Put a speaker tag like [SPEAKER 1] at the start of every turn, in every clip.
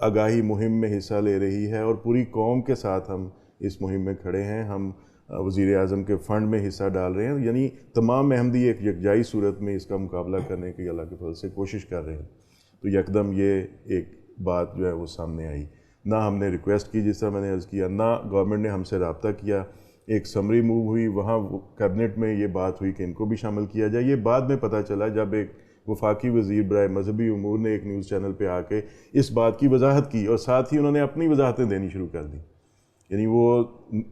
[SPEAKER 1] آگاہی مہم میں حصہ لے رہی ہے اور پوری قوم کے ساتھ ہم اس مہم میں کھڑے ہیں. ہم وزیر اعظم کے فنڈ میں حصہ ڈال رہے ہیں, یعنی تمام احمدی ایک یکجائی صورت میں اس کا مقابلہ کرنے کی اللہ کے فضل سے کوشش کر رہے ہیں. تو یکدم یہ ایک بات جو ہے وہ سامنے آئی. نہ ہم نے ریکویسٹ کی جس طرح میں نے عرض کیا, نہ گورنمنٹ نے ہم سے رابطہ کیا. ایک سمری موو ہوئی, وہاں کیبنٹ میں یہ بات ہوئی کہ ان کو بھی شامل کیا جائے. یہ بعد میں پتہ چلا جب ایک وفاقی وزیر برائے مذہبی امور نے ایک نیوز چینل پہ آ کے اس بات کی وضاحت کی, اور ساتھ ہی انہوں نے اپنی وضاحتیں دینی شروع کر دیں. یعنی وہ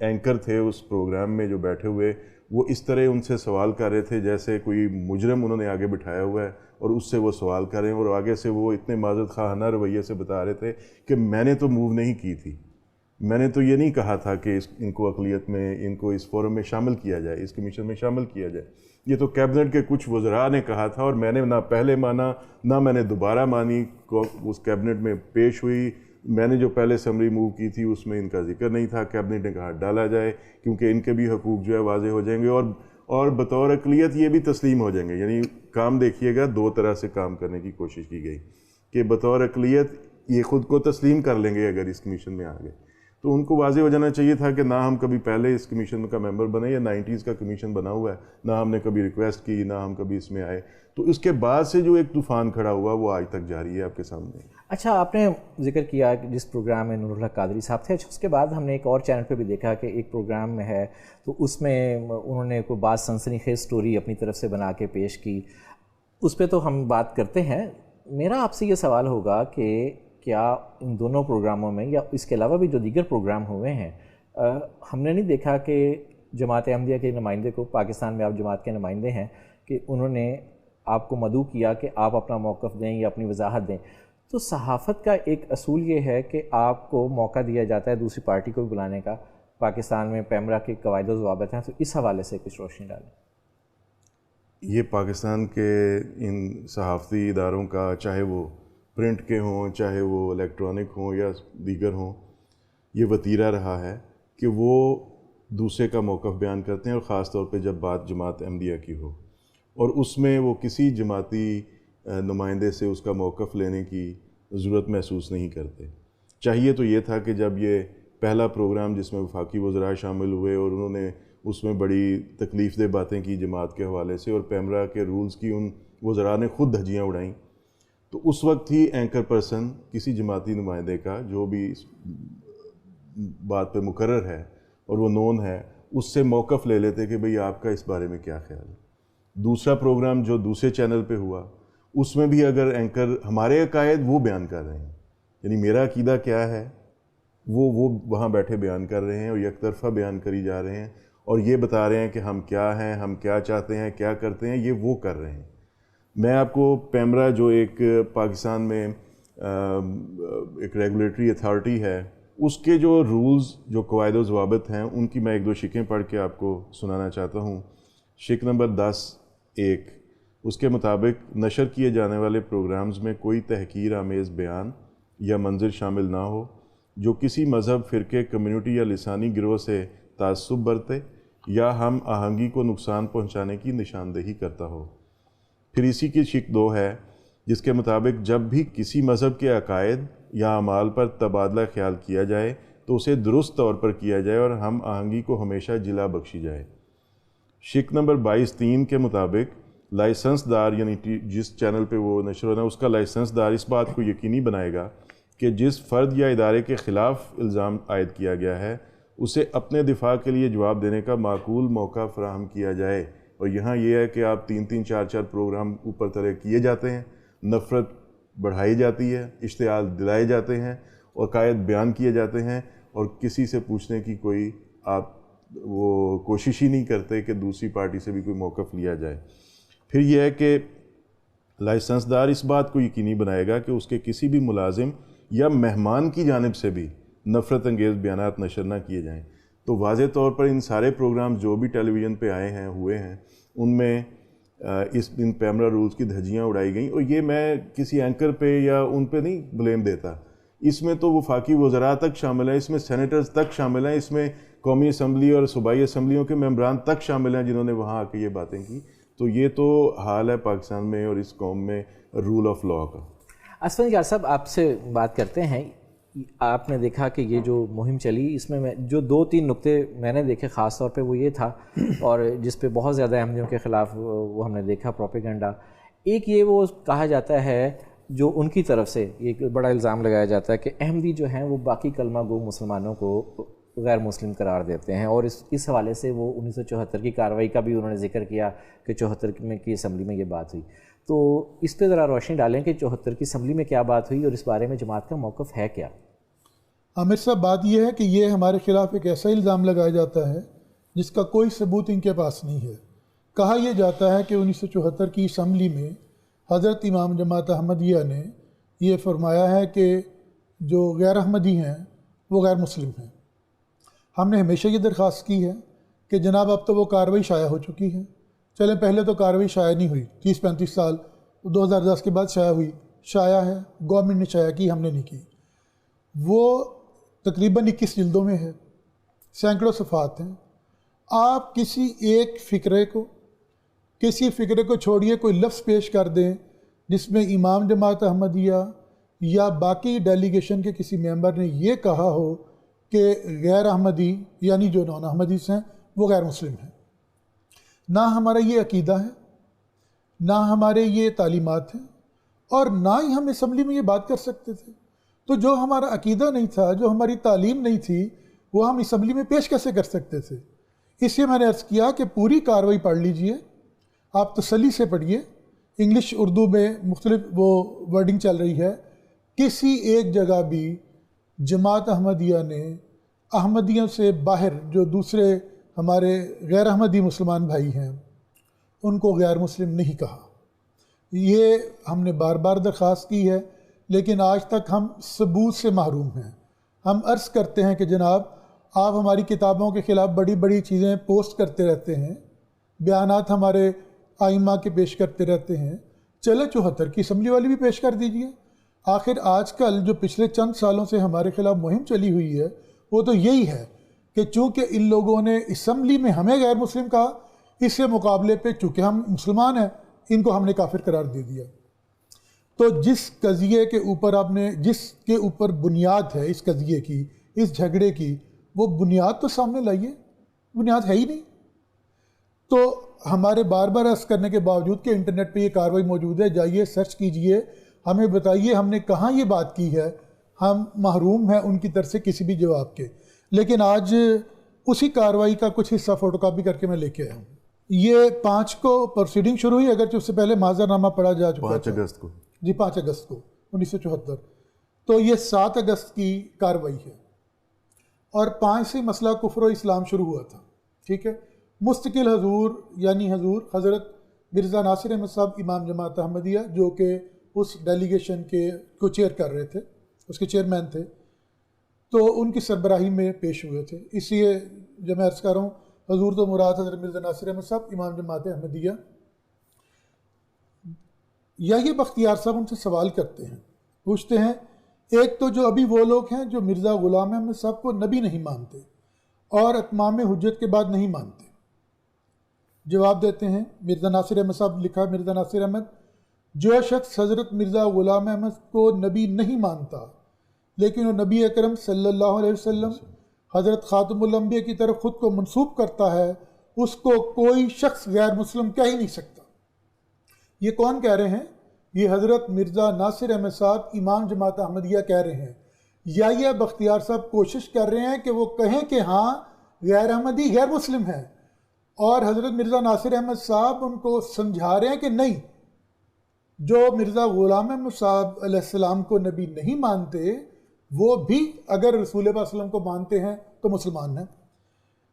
[SPEAKER 1] اینکر تھے اس پروگرام میں جو بیٹھے ہوئے, وہ اس طرح ان سے سوال کر رہے تھے جیسے کوئی مجرم انہوں نے آگے بٹھایا ہوا ہے اور اس سے وہ سوال کر رہے ہیں, اور آگے سے وہ اتنے معذرت خواہانہ رویے سے بتا رہے تھے کہ میں نے تو موو نہیں کی تھی, میں نے تو یہ نہیں کہا تھا کہ ان کو اقلیت میں, ان کو اس فورم میں شامل کیا جائے, اس کمیشن میں شامل کیا جائے. یہ تو کیبنٹ کے کچھ وزراء نے کہا تھا, اور میں نے نہ پہلے مانا نہ میں نے دوبارہ مانی. اس کیبنٹ میں پیش ہوئی, میں نے جو پہلے سمری موو کی تھی اس میں ان کا ذکر نہیں تھا. کیبنٹ نے کہا ڈالا جائے کیونکہ ان کے بھی حقوق جو ہے واضح ہو جائیں گے اور بطور اقلیت یہ بھی تسلیم ہو جائیں گے. یعنی کام دیکھیے گا, دو طرح سے کام کرنے کی کوشش کی گئی کہ بطور اقلیت یہ خود کو تسلیم کر لیں گے اگر اس کمیشن میں آ گئے. تو ان کو واضح ہو جانا چاہیے تھا کہ نہ ہم کبھی پہلے اس کمیشن کا ممبر بنے, یا 90s کا کمیشن بنا ہوا ہے, نہ ہم نے کبھی ریکویسٹ کی, نہ ہم کبھی اس میں آئے. تو اس کے بعد سے جو ایک طوفان کھڑا ہوا وہ آج تک جاری ہے آپ کے سامنے.
[SPEAKER 2] اچھا, آپ نے ذکر کیا کہ جس پروگرام میں نور اللہ قادری صاحب تھے, اس کے بعد ہم نے ایک اور چینل پہ بھی دیکھا کہ ایک پروگرام میں ہے تو اس میں انہوں نے کوئی بات سنسنی خیز سٹوری اپنی طرف سے بنا کے پیش کی. اس پہ تو ہم بات کرتے ہیں. میرا آپ سے یہ سوال ہوگا کہ کیا ان دونوں پروگراموں میں یا اس کے علاوہ بھی جو دیگر پروگرام ہوئے ہیں, ہم نے نہیں دیکھا کہ جماعت احمدیہ کے نمائندے کو, پاکستان میں آپ جماعت کے نمائندے ہیں, کہ انہوں نے آپ کو مدعو کیا کہ آپ اپنا موقف دیں یا اپنی وضاحت دیں. تو صحافت کا ایک اصول یہ ہے کہ آپ کو موقع دیا جاتا ہے دوسری پارٹی کو بھی بلانے کا. پاکستان میں پیمرا کے قواعد و ضوابط ہیں, تو اس حوالے سے کچھ روشنی ڈالیں.
[SPEAKER 1] یہ پاکستان کے ان صحافتی اداروں کا, چاہے وہ پرنٹ کے ہوں, چاہے وہ الیکٹرانک ہوں یا دیگر ہوں, یہ وتیرہ رہا ہے کہ وہ دوسرے کا موقف بیان کرتے ہیں, اور خاص طور پہ جب بات جماعت احمدیہ کی ہو, اور اس میں وہ کسی جماعتی نمائندے سے اس کا موقف لینے کی ضرورت محسوس نہیں کرتے. چاہیے تو یہ تھا کہ جب یہ پہلا پروگرام جس میں وفاقی وزراء شامل ہوئے اور انہوں نے اس میں بڑی تکلیف دہ باتیں کی جماعت کے حوالے سے, اور پیمرا کے رولز کی ان وزراء نے خود دھجیاں اڑائیں, تو اس وقت ہی اینکر پرسن کسی جماعتی نمائندے کا جو بھی اس بات پہ مقرر ہے اور وہ نون ہے, اس سے موقف لے لیتے کہ بھئی آپ کا اس بارے میں کیا خیال ہے. دوسرا پروگرام جو دوسرے چینل پہ ہوا, اس میں بھی اگر اینکر ہمارے عقائد وہ بیان کر رہے ہیں, یعنی میرا عقیدہ کیا ہے وہ وہاں بیٹھے بیان کر رہے ہیں, اور یک طرفہ بیان کری جا رہے ہیں, اور یہ بتا رہے ہیں کہ ہم کیا ہیں, ہم کیا چاہتے ہیں, کیا کرتے ہیں, یہ وہ کر رہے ہیں. میں آپ کو پیمرا جو ایک پاکستان میں ایک ریگولیٹری اتھارٹی ہے, اس کے جو رولز, جو قواعد و ضوابط ہیں, ان کی میں ایک دو شکیں پڑھ کے آپ کو سنانا چاہتا ہوں. شک نمبر 10(1), اس کے مطابق نشر کیے جانے والے پروگرامز میں کوئی تحقیر آمیز بیان یا منظر شامل نہ ہو جو کسی مذہب, فرقے, کمیونٹی یا لسانی گروہ سے تعصب برتے یا ہم آہنگی کو نقصان پہنچانے کی نشاندہی کرتا ہو. پھر اسی کی شک 2 ہے جس کے مطابق جب بھی کسی مذہب کے عقائد یا اعمال پر تبادلہ خیال کیا جائے تو اسے درست طور پر کیا جائے اور ہم آہنگی کو ہمیشہ جلا بخشی جائے. شک نمبر 22(3) کے مطابق لائسنس دار, یعنی جس چینل پہ وہ نشر ہونا ہے اس کا لائسنس دار اس بات کو یقینی بنائے گا کہ جس فرد یا ادارے کے خلاف الزام عائد کیا گیا ہے اسے اپنے دفاع کے لیے جواب دینے کا معقول موقع فراہم کیا جائے. اور یہاں یہ ہے کہ آپ 3-3, 4-4 پروگرام اوپر تلے کیے جاتے ہیں, نفرت بڑھائی جاتی ہے, اشتعال دلائے جاتے ہیں, اور عقائد بیان کیے جاتے ہیں, اور کسی سے پوچھنے کی کوئی آپ وہ کوشش ہی نہیں کرتے کہ دوسری پارٹی سے بھی کوئی موقف لیا جائے. پھر یہ ہے کہ لائسنس دار اس بات کو یقینی بنائے گا کہ اس کے کسی بھی ملازم یا مہمان کی جانب سے بھی نفرت انگیز بیانات نشر نہ کیے جائیں. تو واضح طور پر ان سارے پروگرام جو بھی ٹیلی ویژن پہ آئے ہیں, ہوئے ہیں, ان میں ان پیمرا رولز کی دھجیاں اڑائی گئیں. اور یہ میں کسی اینکر پہ یا ان پہ نہیں بلیم دیتا, اس میں تو وفاقی وزراء تک شامل ہیں, اس میں سینیٹرز تک شامل ہیں, اس میں قومی اسمبلی اور صوبائی اسمبلیوں کے ممبران تک شامل ہیں جنہوں نے وہاں آ کے یہ باتیں کی. تو یہ تو حال ہے پاکستان میں اور اس قوم میں رول آف لاء کا.
[SPEAKER 2] اسفند نگار صاحب, آپ سے بات کرتے ہیں. آپ نے دیکھا کہ یہ جو مہم چلی اس میں جو 2-3 نقطے میں نے دیکھے خاص طور پہ وہ یہ تھا، اور جس پہ بہت زیادہ احمدیوں کے خلاف وہ ہم نے دیکھا پروپیگنڈا. ایک یہ وہ کہا جاتا ہے جو ان کی طرف سے ایک بڑا الزام لگایا جاتا ہے کہ احمدی جو ہیں وہ باقی کلمہ گو مسلمانوں کو غیر مسلم قرار دیتے ہیں، اور اس حوالے سے وہ 1974 کی کارروائی کا بھی انہوں نے ذکر کیا کہ 74 میں کی اسمبلی میں یہ بات ہوئی. تو اس پہ ذرا روشنی ڈالیں کہ 74 کی اسمبلی میں کیا بات ہوئی اور اس بارے میں جماعت کا موقف ہے کیا؟
[SPEAKER 3] عامر صاحب، بات یہ ہے کہ یہ ہمارے خلاف ایک ایسا الزام لگایا جاتا ہے جس کا کوئی ثبوت ان کے پاس نہیں ہے. کہا یہ جاتا ہے کہ 1974 کی اسمبلی میں حضرت امام جماعت احمدیہ نے یہ فرمایا ہے کہ جو غیر احمدی ہیں وہ غیر مسلم ہیں. ہم نے ہمیشہ یہ درخواست کی ہے کہ جناب اب تو وہ کارروائی شائع ہو چکی ہے. چلیں پہلے تو کارروائی شائع نہیں ہوئی، 30-35 سال 2010 کے بعد شائع ہوئی. شائع ہے، گورنمنٹ نے شائع کی، ہم نے نہیں کی. وہ تقریباً 21 جلدوں میں ہے، سینکڑوں صفحات ہیں. آپ کسی ایک فقرے کو چھوڑیے، کوئی لفظ پیش کر دیں جس میں امام جماعت احمدیہ یا باقی ڈیلیگیشن کے کسی ممبر نے یہ کہا ہو کہ غیر احمدی یعنی جو نان احمدیز ہیں وہ غیر مسلم ہیں. نہ ہمارا یہ عقیدہ ہے، نہ ہمارے یہ تعلیمات ہیں، اور نہ ہی ہم اسمبلی میں یہ بات کر سکتے تھے. تو جو ہمارا عقیدہ نہیں تھا، جو ہماری تعلیم نہیں تھی، وہ ہم اسمبلی میں پیش کیسے کر سکتے تھے؟ اس لیے میں نے عرض کیا کہ پوری کارروائی پڑھ لیجئے، آپ تسلی سے پڑھیے. انگلش اردو میں مختلف وہ ورڈنگ چل رہی ہے. کسی ایک جگہ بھی جماعت احمدیہ نے احمدیوں سے باہر جو دوسرے ہمارے غیر احمدی مسلمان بھائی ہیں ان کو غیر مسلم نہیں کہا. یہ ہم نے بار بار درخواست کی ہے، لیکن آج تک ہم ثبوت سے محروم ہیں. ہم عرض کرتے ہیں کہ جناب آپ ہماری کتابوں کے خلاف بڑی بڑی چیزیں پوسٹ کرتے رہتے ہیں، بیانات ہمارے آئمہ کے پیش کرتے رہتے ہیں، چلے 74 کی اسمبلی والی بھی پیش کر دیجئے. آخر آج کل جو پچھلے چند سالوں سے ہمارے خلاف مہم چلی ہوئی ہے وہ تو یہی ہے کہ چونکہ ان لوگوں نے اسمبلی میں ہمیں غیر مسلم کہا، اس سے مقابلے پہ چونکہ ہم مسلمان ہیں ان کو ہم نے کافر قرار دے دیا. تو جس قضیے کے اوپر جس کے اوپر بنیاد ہے اس قضیے کی، اس جھگڑے کی، وہ بنیاد تو سامنے لائیے. بنیاد ہے ہی نہیں. تو ہمارے بار بار عرض کرنے کے باوجود کہ انٹرنیٹ پہ یہ کارروائی موجود ہے، جائیے سرچ کیجئے، ہمیں بتائیے ہم نے کہاں یہ بات کی ہے. ہم محروم ہیں ان کی طرف سے کسی بھی جواب کے. لیکن آج اسی کارروائی کا کچھ حصہ فوٹو کاپی کر کے میں لے کے آیا ہوں. یہ 5 کو پروسیڈنگ شروع ہوئی، اگرچہ اس سے پہلے معذر نامہ پڑھا جا چکا
[SPEAKER 1] 5 اگست کو.
[SPEAKER 3] جی 5 اگست کو 1974. تو یہ 7 اگست کی کارروائی ہے، اور 5 سے مسئلہ کفر و اسلام شروع ہوا تھا. ٹھیک ہے. مستقل حضور یعنی حضور حضرت مرزا ناصر احمد صاحب امام جماعت احمدیہ، جو کہ اس ڈیلیگیشن کو چیئر کر رہے تھے، اس کے چیئرمین تھے، تو ان کی سربراہی میں پیش ہوئے تھے. اس لیے جب میں عرض کر رہا ہوں حضور تو مراد حضرت مرزا ناصر احمد صاحب امام جماعت احمدیہ. یہ بختیار صاحب ان سے سوال کرتے ہیں، پوچھتے ہیں، ایک تو جو ابھی وہ لوگ ہیں جو مرزا غلام احمد صاحب کو نبی نہیں مانتے اور اتمام حجت کے بعد نہیں مانتے. جواب دیتے ہیں مرزا ناصر احمد صاحب، لکھا مرزا ناصر احمد، جو شخص حضرت مرزا غلام احمد کو نبی نہیں مانتا لیکن وہ نبی اکرم صلی اللہ علیہ وسلم حضرت خاتم الانبیاء کی طرف خود کو منسوب کرتا ہے، اس کو کوئی شخص غیر مسلم کہہ ہی نہیں سکتا. یہ کون کہہ رہے ہیں؟ یہ حضرت مرزا ناصر احمد صاحب امام جماعت احمدیہ کہہ رہے ہیں. یا بختیار صاحب کوشش کر رہے ہیں کہ وہ کہیں کہ ہاں غیر احمدی غیر مسلم ہیں، اور حضرت مرزا ناصر احمد صاحب ان کو سمجھا رہے ہیں کہ نہیں، جو مرزا غلام احمد صاحب علیہ السلام کو نبی نہیں مانتے وہ بھی اگر رسول اللہ صلی اللہ علیہ وسلم کو مانتے ہیں تو مسلمان ہیں.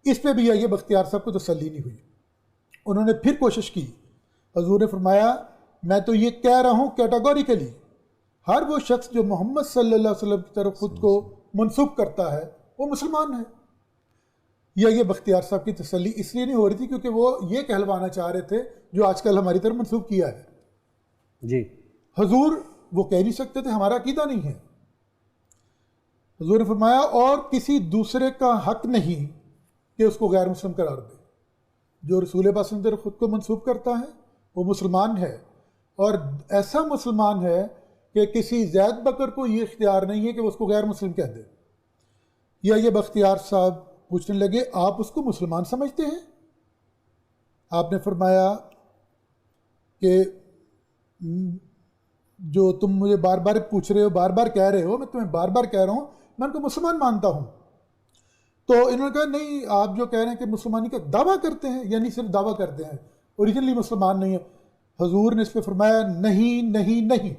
[SPEAKER 3] اس پہ بھی یہ بختیار صاحب کو تسلی نہیں ہوئی. انہوں نے پھر کوشش کی. حضور نے فرمایا، میں تو یہ کہہ رہا ہوں کیٹاگوریکلی، ہر وہ شخص جو محمد صلی اللہ علیہ وسلم کی طرف خود کو منسوب کرتا ہے وہ مسلمان ہے. یہ بختیار صاحب کی تسلی اس لیے نہیں ہو رہی تھی کیونکہ وہ یہ کہلوانا چاہ رہے تھے جو آج کل ہماری طرف منسوب کیا ہے.
[SPEAKER 2] جی
[SPEAKER 3] حضور وہ کہہ نہیں سکتے تھے ہمارا عقیدہ نہیں ہے. حضور نے فرمایا اور کسی دوسرے کا حق نہیں کہ اس کو غیر مسلم قرار دے. جو رسول اللہ صلی اللہ علیہ وسلم خود کو منسوب کرتا ہے وہ مسلمان ہے، اور ایسا مسلمان ہے کہ کسی زید بکر کو یہ اختیار نہیں ہے کہ وہ اس کو غیر مسلم کہہ دے. یا یہ بختیار صاحب پوچھنے لگے آپ اس کو مسلمان سمجھتے ہیں؟ آپ نے فرمایا کہ جو تم مجھے بار بار پوچھ رہے ہو، بار بار کہہ رہے ہو، میں تمہیں بار بار کہہ رہا ہوں میں ان کو مسلمان مانتا ہوں. تو انہوں نے کہا نہیں، آپ جو کہہ رہے ہیں کہ مسلمانی کا دعویٰ کرتے ہیں، یعنی صرف دعویٰ کرتے ہیں، اوریجنلی مسلمان نہیں ہے. حضور نے اس پہ فرمایا نہیں نہیں نہیں،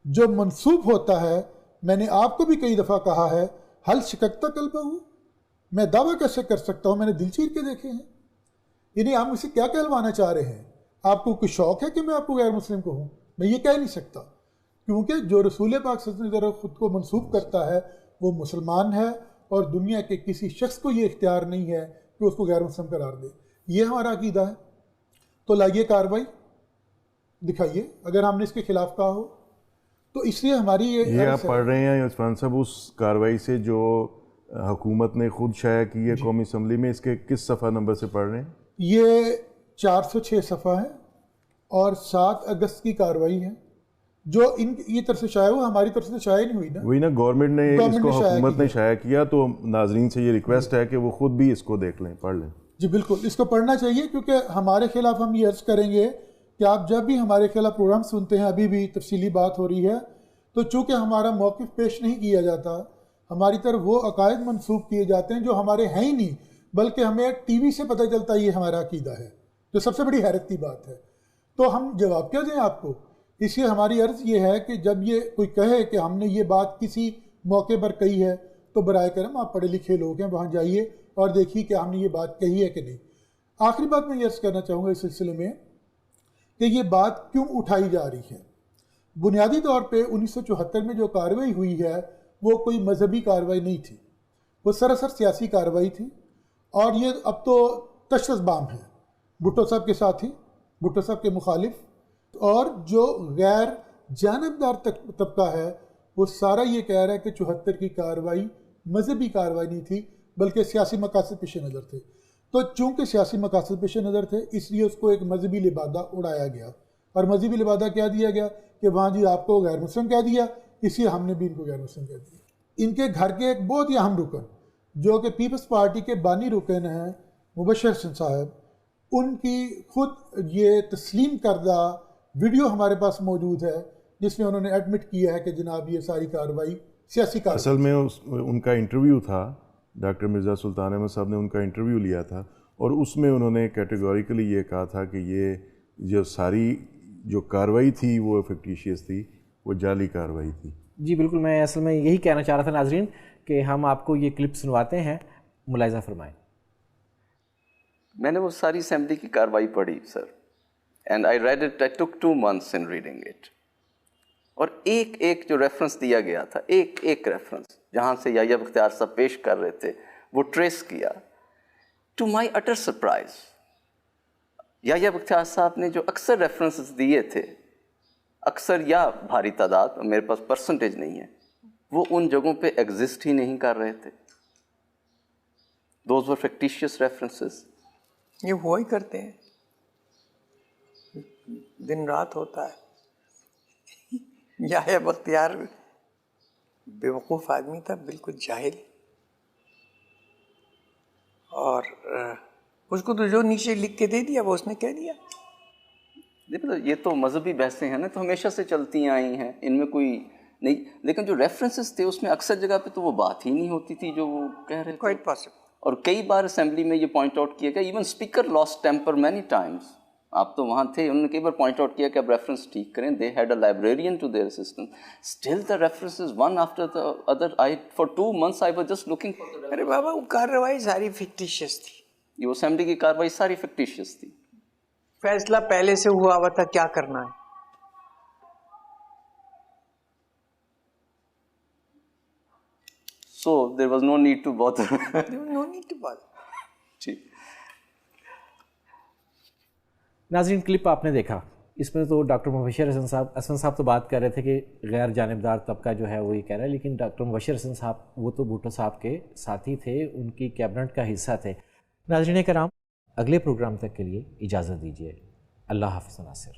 [SPEAKER 3] جو منسوب ہوتا ہے، میں نے آپ کو بھی کئی دفعہ کہا ہے، حل شککتا قلبہ ہوں، میں دعویٰ کیسے کر سکتا ہوں، میں نے دل چیر کے دیکھے ہیں. یعنی آپ مجھ سے کیا کہلوانا چاہ رہے ہیں؟ آپ کو کوئی شوق ہے کہ میں آپ کو غیر مسلم کہوں؟ میں یہ کہہ نہیں سکتا، کیونکہ جو رسول پاک صلی اللہ علیہ وسلم خود کو منسوب کرتا ہے وہ مسلمان ہے، اور دنیا کے کسی شخص کو یہ اختیار نہیں ہے کہ اس کو غیر مسلم قرار دے. یہ ہمارا عقیدہ ہے. تو لائیے کاروائی دکھائیے اگر ہم نے اس کے خلاف کہا ہو تو. اس لیے ہماری
[SPEAKER 1] یہ آپ پڑھ رہے ہیں عثمان صاحب اس کاروائی سے جو حکومت نے خود شائع کی ہے قومی اسمبلی میں، اس کے کس صفحہ نمبر سے پڑھ رہے ہیں؟
[SPEAKER 3] یہ 406 صفحہ ہے اور 7 اگست کی کاروائی ہے جو ان کی طرف سے شائع ہوا، ہماری طرف سے شائع نہیں ہوئی نا.
[SPEAKER 1] وہی نا، گورنمنٹ نے اس کو حکومت نے شائع کیا، تو ناظرین سے یہ ریکویسٹ ہے کہ وہ خود بھی اس کو دیکھ لیں، پڑھ لیں.
[SPEAKER 3] جی بالکل، اس کو پڑھنا چاہیے، کیونکہ ہمارے خلاف ہم یہ عرض کریں گے کہ آپ جب بھی ہمارے خلاف پروگرام سنتے ہیں، ابھی بھی تفصیلی بات ہو رہی ہے، تو چونکہ ہمارا موقف پیش نہیں کیا جاتا، ہماری طرف وہ عقائد منسوب کیے جاتے ہیں جو ہمارے ہیں ہی نہیں، بلکہ ہمیں ٹی وی سے پتہ چلتا ہے یہ ہمارا عقیدہ ہے، جو سب سے بڑی حیرت کی بات ہے. تو ہم جواب کیا دیں آپ کو؟ اس لیے ہماری عرض یہ ہے کہ جب یہ کوئی کہے کہ ہم نے یہ بات کسی موقع پر کہی ہے تو برائے کرم آپ پڑھے لکھے لوگ ہیں، وہاں جائیے اور دیکھیے کہ ہم نے یہ بات کہی ہے کہ نہیں. آخری بات میں یہ عرض کرنا چاہوں گا اس سلسلے میں کہ یہ بات کیوں اٹھائی جا رہی ہے. بنیادی طور پہ 1974 میں جو کارروائی ہوئی ہے وہ کوئی مذہبی کارروائی نہیں تھی، وہ سراسر سیاسی کارروائی تھی. اور یہ اب تو تشخص بام ہے، بھٹو صاحب کے ساتھی، بھٹو صاحب کے مخالف، اور جو غیر جانبدار طبقہ ہے وہ سارا یہ کہہ رہا ہے کہ 74 کی کارروائی مذہبی کارروائی نہیں تھی بلکہ سیاسی مقاصد پیش نظر تھے. تو چونکہ سیاسی مقاصد پیش نظر تھے اس لیے اس کو ایک مذہبی لبادہ اڑایا گیا، اور مذہبی لبادہ کیا دیا گیا کہ وہاں جی آپ کو غیر مسلم کہہ دیا، اس لیے ہم نے بھی ان کو غیر مسلم کہہ دیا. ان کے گھر کے ایک بہت ہی اہم رکن جو کہ پیپلز پارٹی کے بانی رکن ہیں مبشر حسن صاحب، ان کی خود یہ تسلیم کردہ ویڈیو ہمارے پاس موجود ہے جس میں انہوں نے ایڈمٹ کیا ہے کہ جناب یہ ساری کارروائی سیاسی کارروائی. اصل
[SPEAKER 1] میں ان کا انٹرویو تھا، ڈاکٹر مرزا سلطان احمد صاحب نے ان کا انٹرویو لیا تھا، اور اس میں انہوں نے کیٹیگوریکلی یہ کہا تھا کہ یہ جو ساری جو کارروائی تھی وہ فکٹیشیس تھی، وہ جعلی کارروائی تھی.
[SPEAKER 2] جی بالکل، میں اصل میں یہی کہنا چاہ رہا تھا ناظرین کہ ہم آپ کو یہ کلپ سنواتے ہیں، ملاحظہ فرمائیں.
[SPEAKER 4] میں نے وہ ساری اسمبلی کی کارروائی پڑھی sir, and I read it, I took 2 months in reading it. اور ایک ایک جو ریفرنس دیا گیا تھا، ایک ایک ریفرنس جہاں سے یحییٰ بختیار صاحب پیش کر رہے تھے وہ ٹریس کیا. ٹو مائی اٹر سرپرائز یحییٰ بختیار صاحب نے جو اکثر ریفرنسز دیے تھے، اکثر یا بھاری تعداد، میرے پاس پرسنٹیج نہیں ہے، وہ ان جگہوں پہ ایگزسٹ ہی نہیں کر رہے تھے. Those were factitious references.
[SPEAKER 5] یہ ہوا ہی کرتے ہیں، دن رات ہوتا ہے. یحییٰ بختیار بیوقوف آدمی تھا، بالکل جاہل، اور اس کو تو جو نیچے لکھ کے دے دیا وہ اس نے کہہ دیا.
[SPEAKER 4] یہ تو مذہبی بحثیں ہیں نا، تو ہمیشہ سے چلتی آئی ہیں، ان میں کوئی نہیں، لیکن جو ریفرنسز تھے اس میں اکثر جگہ پہ تو وہ بات ہی نہیں ہوتی تھی جو وہ کہہ رہے تھے.
[SPEAKER 5] Quite possible.
[SPEAKER 4] اور کئی بار اسمبلی میں یہ پوائنٹ آؤٹ کیا گیا، even speaker last temper many Times. آپ تو وہاں تھے، انہوں نے کئی بار پوائنٹ آؤٹ کیا کہ اب ریفرنس ٹھیک کریں. The head a librarian to their assistant. Still the references one after the other. For 2 months I was just looking for.
[SPEAKER 5] ارے بابا وہ کارروائی ساری فکٹیشیس تھی،
[SPEAKER 4] یہ اسمبلی کی کارروائی ساری فکٹیشیس تھی.
[SPEAKER 5] فیصلہ پہلے سے ہوا ہوا تھا کیا کرنا ہے.
[SPEAKER 4] So there was no need to bother.
[SPEAKER 5] No need to bother.
[SPEAKER 4] ٹھیک.
[SPEAKER 2] ناظرین کلپ آپ نے دیکھا، اس میں تو ڈاکٹر مبشر حسن صاحب تو بات کر رہے تھے کہ غیر جانبدار طبقہ جو ہے وہ یہ کہہ رہا ہے، لیکن ڈاکٹر مبشر حسن صاحب وہ تو بھٹو صاحب کے ساتھی تھے، ان کی کیبنٹ کا حصہ تھے. ناظرین کرام، اگلے پروگرام تک کے لیے اجازت دیجیے. اللہ حافظ ناصر.